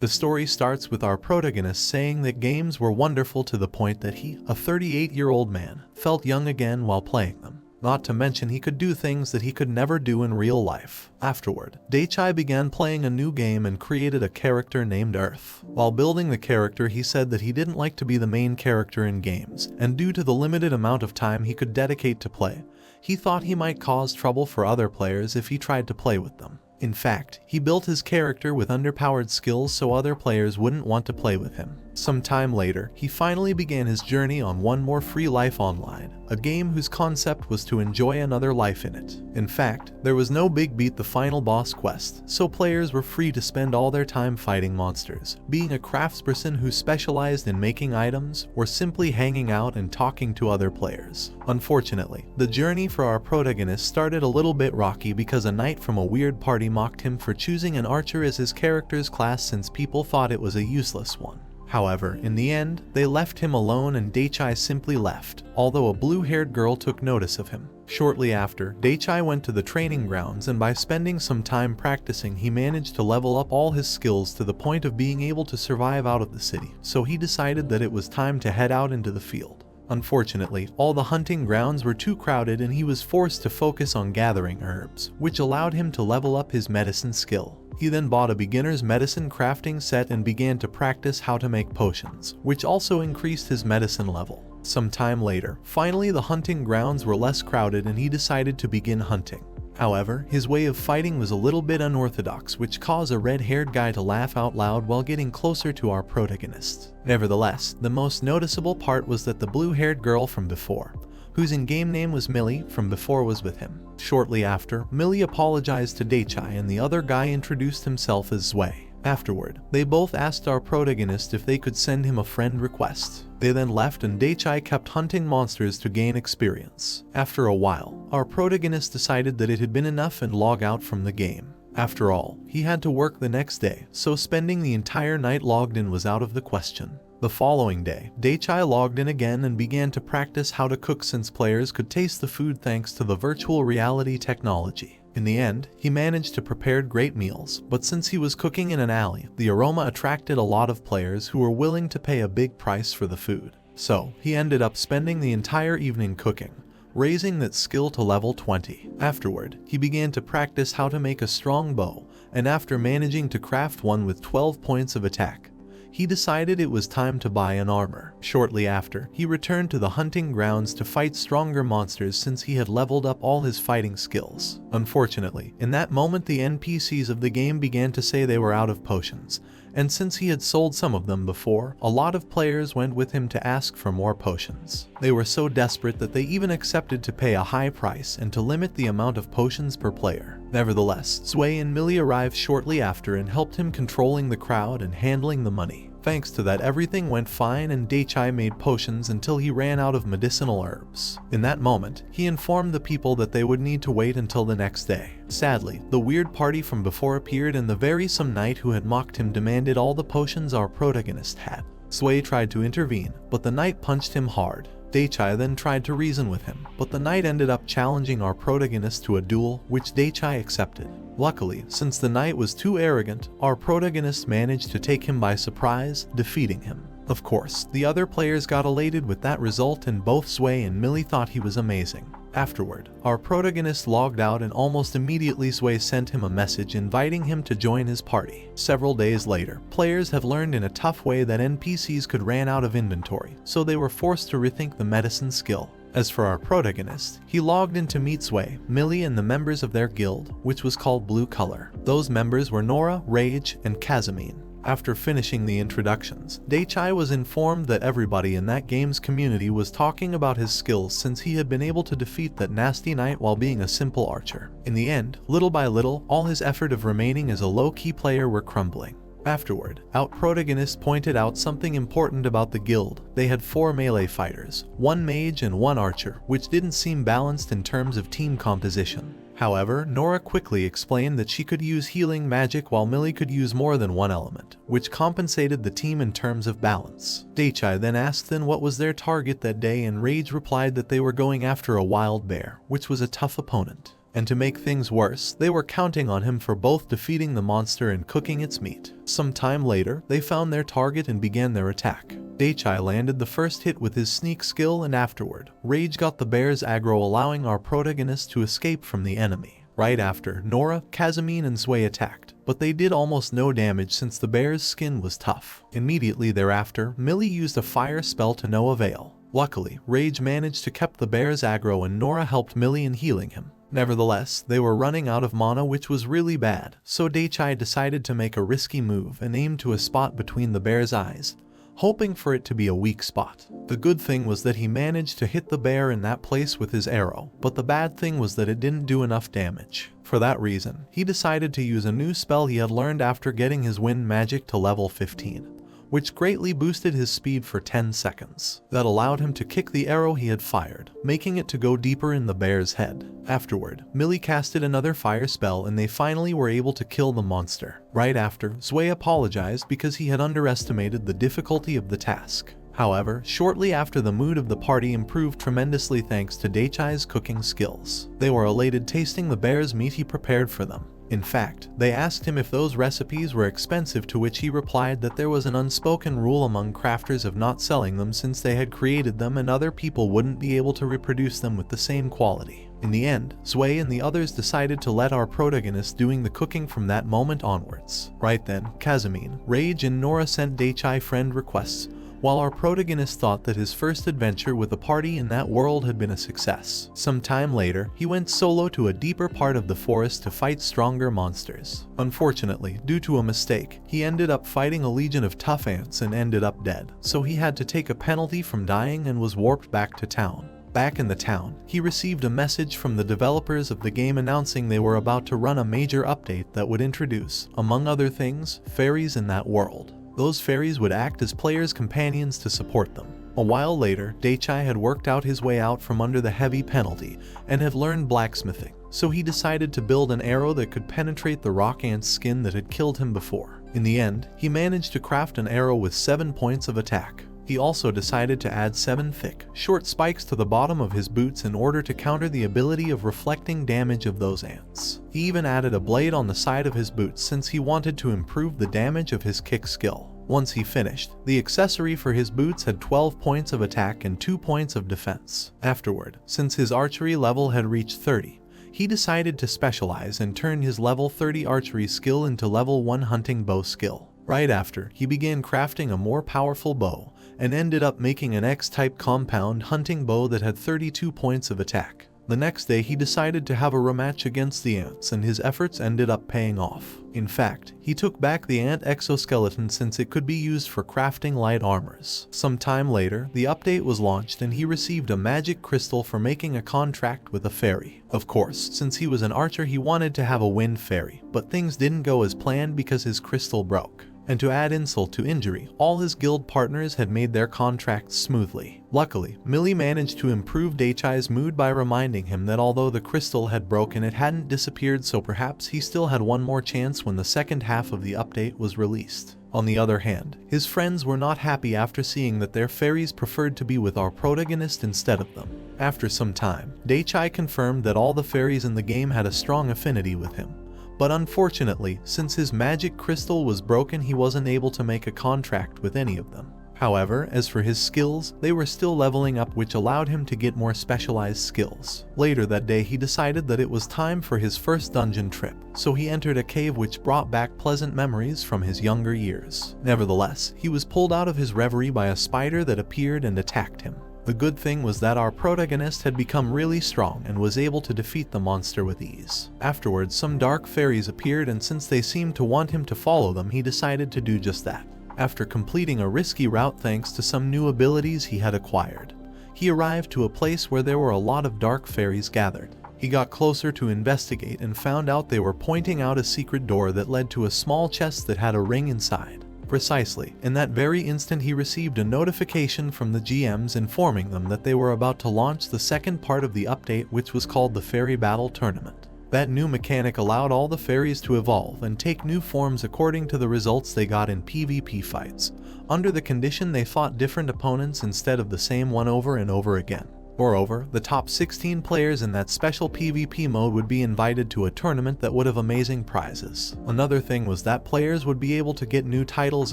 The story starts with our protagonist saying that games were wonderful to the point that he, a 38-year-old man, felt young again while playing them. Not to mention he could do things that he could never do in real life. Afterward, Daichai began playing a new game and created a character named Earth. While building the character, he said that he didn't like to be the main character in games, and due to the limited amount of time he could dedicate to play, he thought he might cause trouble for other players if he tried to play with them. In fact, he built his character with underpowered skills so other players wouldn't want to play with him. Some time later, he finally began his journey on One More Free Life Online, a game whose concept was to enjoy another life in it. In fact, there was no big beat the final boss quest, so players were free to spend all their time fighting monsters, being a craftsperson who specialized in making items, or simply hanging out and talking to other players. Unfortunately, the journey for our protagonist started a little bit rocky because a knight from a weird party mocked him for choosing an archer as his character's class since people thought it was a useless one. However, in the end, they left him alone and Daichai simply left, although a blue-haired girl took notice of him. Shortly after, Daichai went to the training grounds and by spending some time practicing he managed to level up all his skills to the point of being able to survive out of the city, so he decided that it was time to head out into the field. Unfortunately, all the hunting grounds were too crowded and he was forced to focus on gathering herbs, which allowed him to level up his medicine skill. He then bought a beginner's medicine crafting set and began to practice how to make potions, which also increased his medicine level. Some time later, finally the hunting grounds were less crowded and he decided to begin hunting. However, his way of fighting was a little bit unorthodox, which caused a red-haired guy to laugh out loud while getting closer to our protagonist. Nevertheless, the most noticeable part was that the blue-haired girl from before, whose in-game name was Millie, from before was with him. Shortly after, Millie apologized to Daichai and the other guy introduced himself as Zwei. Afterward, they both asked our protagonist if they could send him a friend request. They then left and Daichai kept hunting monsters to gain experience. After a while, our protagonist decided that it had been enough and logged out from the game. After all, he had to work the next day, so spending the entire night logged in was out of the question. The following day, Daichai logged in again and began to practice how to cook since players could taste the food thanks to the virtual reality technology. In the end, he managed to prepare great meals, but since he was cooking in an alley, the aroma attracted a lot of players who were willing to pay a big price for the food. So, he ended up spending the entire evening cooking, raising that skill to level 20. Afterward, he began to practice how to make a strong bow, and after managing to craft one with 12 points of attack, he decided it was time to buy an armor. Shortly after, he returned to the hunting grounds to fight stronger monsters since he had leveled up all his fighting skills. Unfortunately, in that moment the NPCs of the game began to say they were out of potions, and since he had sold some of them before, a lot of players went with him to ask for more potions. They were so desperate that they even accepted to pay a high price and to limit the amount of potions per player. Nevertheless, Zwei and Millie arrived shortly after and helped him controlling the crowd and handling the money. Thanks to that, everything went fine and Daichai made potions until he ran out of medicinal herbs. In that moment, he informed the people that they would need to wait until the next day. Sadly, the weird party from before appeared and the wearisome knight who had mocked him demanded all the potions our protagonist had. Zwei tried to intervene, but the knight punched him hard. Daichai then tried to reason with him, but the knight ended up challenging our protagonist to a duel, which Daichai accepted. Luckily, since the knight was too arrogant, our protagonist managed to take him by surprise, defeating him. Of course, the other players got elated with that result and both Zwei and Millie thought he was amazing. Afterward, our protagonist logged out and almost immediately Zwei sent him a message inviting him to join his party. Several days later, players have learned in a tough way that NPCs could ran out of inventory, so they were forced to rethink the medicine skill. As for our protagonist, he logged in to meet Zwei, Millie and the members of their guild, which was called Blue Color. Those members were Nora, Rage, and Kazamine. After finishing the introductions, Daichai was informed that everybody in that game's community was talking about his skills since he had been able to defeat that nasty knight while being a simple archer. In the end, little by little, all his effort of remaining as a low-key player were crumbling. Afterward, our protagonist pointed out something important about the guild. They had 4 melee fighters, 1 mage and 1 archer, which didn't seem balanced in terms of team composition. However, Nora quickly explained that she could use healing magic while Millie could use more than one element, which compensated the team in terms of balance. Daichai then asked them what was their target that day and Rage replied that they were going after a wild bear, which was a tough opponent. And to make things worse, they were counting on him for both defeating the monster and cooking its meat. Some time later, they found their target and began their attack. Daichai landed the first hit with his sneak skill, and afterward, Rage got the bear's aggro, allowing our protagonist to escape from the enemy. Right after, Nora, Kazumine, and Zwei attacked, but they did almost no damage since the bear's skin was tough. Immediately thereafter, Millie used a fire spell to no avail. Luckily, Rage managed to keep the bear's aggro and Nora helped Millie in healing him. Nevertheless, they were running out of mana, which was really bad, so Daichai decided to make a risky move and aim to a spot between the bear's eyes, hoping for it to be a weak spot. The good thing was that he managed to hit the bear in that place with his arrow, but the bad thing was that it didn't do enough damage. For that reason, he decided to use a new spell he had learned after getting his wind magic to level 15. Which greatly boosted his speed for 10 seconds. That allowed him to kick the arrow he had fired, making it to go deeper in the bear's head. Afterward, Millie casted another fire spell and they finally were able to kill the monster. Right after, Zwei apologized because he had underestimated the difficulty of the task. However, shortly after, the mood of the party improved tremendously thanks to Daichai's cooking skills. They were elated tasting the bear's meat he prepared for them. In fact, they asked him if those recipes were expensive, to which he replied that there was an unspoken rule among crafters of not selling them since they had created them and other people wouldn't be able to reproduce them with the same quality. In the end, Zwei and the others decided to let our protagonist doing the cooking from that moment onwards. Right then, Kazumine, Rage, and Nora sent Daichai friend requests, while our protagonist thought that his first adventure with a party in that world had been a success. Some time later, he went solo to a deeper part of the forest to fight stronger monsters. Unfortunately, due to a mistake, he ended up fighting a legion of tough ants and ended up dead, so he had to take a penalty from dying and was warped back to town. Back in the town, he received a message from the developers of the game announcing they were about to run a major update that would introduce, among other things, fairies in that world. Those fairies would act as players' companions to support them. A while later, Daichai had worked out his way out from under the heavy penalty and had learned blacksmithing, so he decided to build an arrow that could penetrate the rock ant's skin that had killed him before. In the end, he managed to craft an arrow with 7 points of attack. He also decided to add 7 thick, short spikes to the bottom of his boots in order to counter the ability of reflecting damage of those ants. He even added a blade on the side of his boots since he wanted to improve the damage of his kick skill. Once he finished, the accessory for his boots had 12 points of attack and 2 points of defense. Afterward, since his archery level had reached 30, he decided to specialize and turn his level 30 archery skill into level 1 hunting bow skill. Right after, he began crafting a more powerful bow, and ended up making an X-type compound hunting bow that had 32 points of attack. The next day he decided to have a rematch against the ants, and his efforts ended up paying off. In fact, he took back the ant exoskeleton since it could be used for crafting light armors. Some time later, the update was launched and he received a magic crystal for making a contract with a fairy. Of course, since he was an archer he wanted to have a wind fairy, but things didn't go as planned because his crystal broke. And to add insult to injury, all his guild partners had made their contracts smoothly. Luckily, Millie managed to improve Daichai's mood by reminding him that although the crystal had broken, it hadn't disappeared, so perhaps he still had one more chance when the second half of the update was released. On the other hand, his friends were not happy after seeing that their fairies preferred to be with our protagonist instead of them. After some time, Daichai confirmed that all the fairies in the game had a strong affinity with him. But unfortunately, since his magic crystal was broken, he wasn't able to make a contract with any of them. However, as for his skills, they were still leveling up, which allowed him to get more specialized skills. Later that day he decided that it was time for his first dungeon trip, so he entered a cave which brought back pleasant memories from his younger years. Nevertheless, he was pulled out of his reverie by a spider that appeared and attacked him. The good thing was that our protagonist had become really strong and was able to defeat the monster with ease. Afterwards, some dark fairies appeared, and since they seemed to want him to follow them, he decided to do just that. After completing a risky route thanks to some new abilities he had acquired, he arrived to a place where there were a lot of dark fairies gathered. He got closer to investigate and found out they were pointing out a secret door that led to a small chest that had a ring inside. Precisely, in that very instant he received a notification from the GMs informing them that they were about to launch the second part of the update, which was called the Fairy Battle Tournament. That new mechanic allowed all the fairies to evolve and take new forms according to the results they got in PvP fights, under the condition they fought different opponents instead of the same one over and over again. Moreover, the top 16 players in that special PvP mode would be invited to a tournament that would have amazing prizes. Another thing was that players would be able to get new titles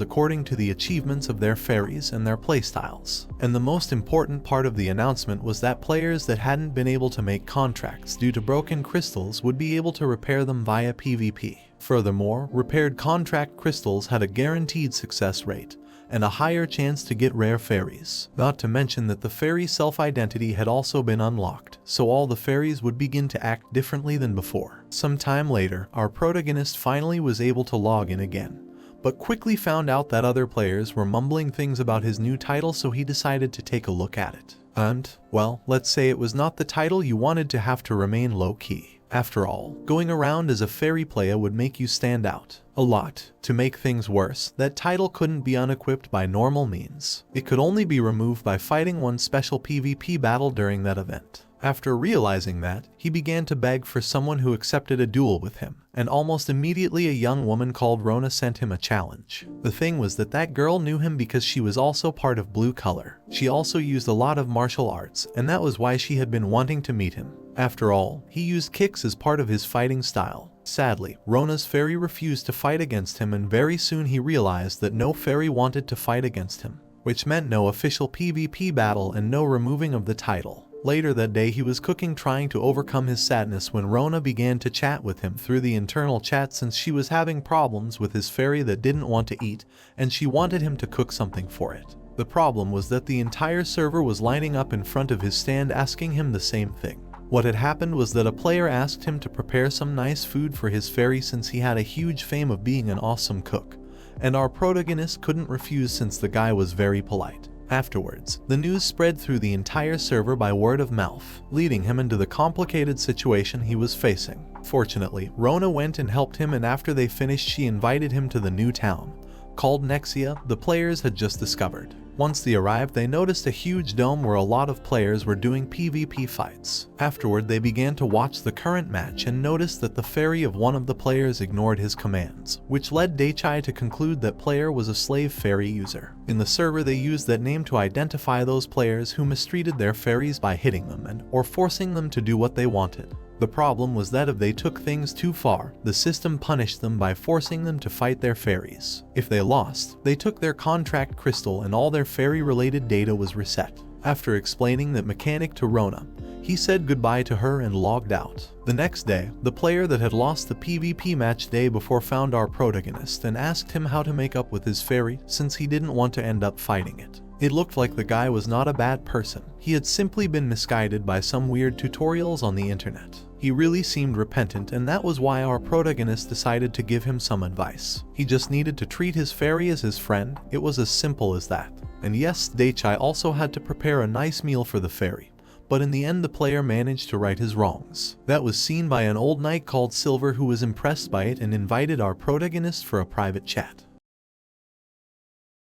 according to the achievements of their fairies and their playstyles. And the most important part of the announcement was that players that hadn't been able to make contracts due to broken crystals would be able to repair them via PvP. Furthermore, repaired contract crystals had a guaranteed success rate and a higher chance to get rare fairies. Not to mention that the fairy self-identity had also been unlocked, so all the fairies would begin to act differently than before. Some time later, our protagonist finally was able to log in again, but quickly found out that other players were mumbling things about his new title, so he decided to take a look at it. And, well, let's say it was not the title you wanted to have to remain low-key. After all, going around as a fairy player would make you stand out a lot. To make things worse, that title couldn't be unequipped by normal means. It could only be removed by fighting one special PvP battle during that event. After realizing that, he began to beg for someone who accepted a duel with him, and almost immediately a young woman called Rona sent him a challenge. The thing was that girl knew him because she was also part of Blue Color. She also used a lot of martial arts, and that was why she had been wanting to meet him. After all, he used kicks as part of his fighting style. Sadly, Rona's fairy refused to fight against him, and very soon he realized that no fairy wanted to fight against him, which meant no official PvP battle and no removing of the title. Later that day he was cooking, trying to overcome his sadness, when Rona began to chat with him through the internal chat since she was having problems with his fairy that didn't want to eat, and she wanted him to cook something for it. The problem was that the entire server was lining up in front of his stand asking him the same thing. What had happened was that a player asked him to prepare some nice food for his fairy since he had a huge fame of being an awesome cook, and our protagonist couldn't refuse since the guy was very polite. Afterwards, the news spread through the entire server by word of mouth, leading him into the complicated situation he was facing. Fortunately, Rona went and helped him, and after they finished she invited him to the new town, called Nexia, the players had just discovered. Once they arrived, they noticed a huge dome where a lot of players were doing PvP fights. Afterward, they began to watch the current match and noticed that the fairy of one of the players ignored his commands, which led Daichai to conclude that player was a slave fairy user. In the server, they used that name to identify those players who mistreated their fairies by hitting them or forcing them to do what they wanted. The problem was that if they took things too far, the system punished them by forcing them to fight their fairies. If they lost, they took their contract crystal and all their fairy-related data was reset. After explaining that mechanic to Rona, he said goodbye to her and logged out. The next day, the player that had lost the PvP match day before found our protagonist and asked him how to make up with his fairy since he didn't want to end up fighting it. It looked like the guy was not a bad person. He had simply been misguided by some weird tutorials on the internet. He really seemed repentant, and that was why our protagonist decided to give him some advice. He just needed to treat his fairy as his friend. It was as simple as that. And yes, Daichai also had to prepare a nice meal for the fairy, but in the end the player managed to right his wrongs. That was seen by an old knight called Silver, who was impressed by it and invited our protagonist for a private chat.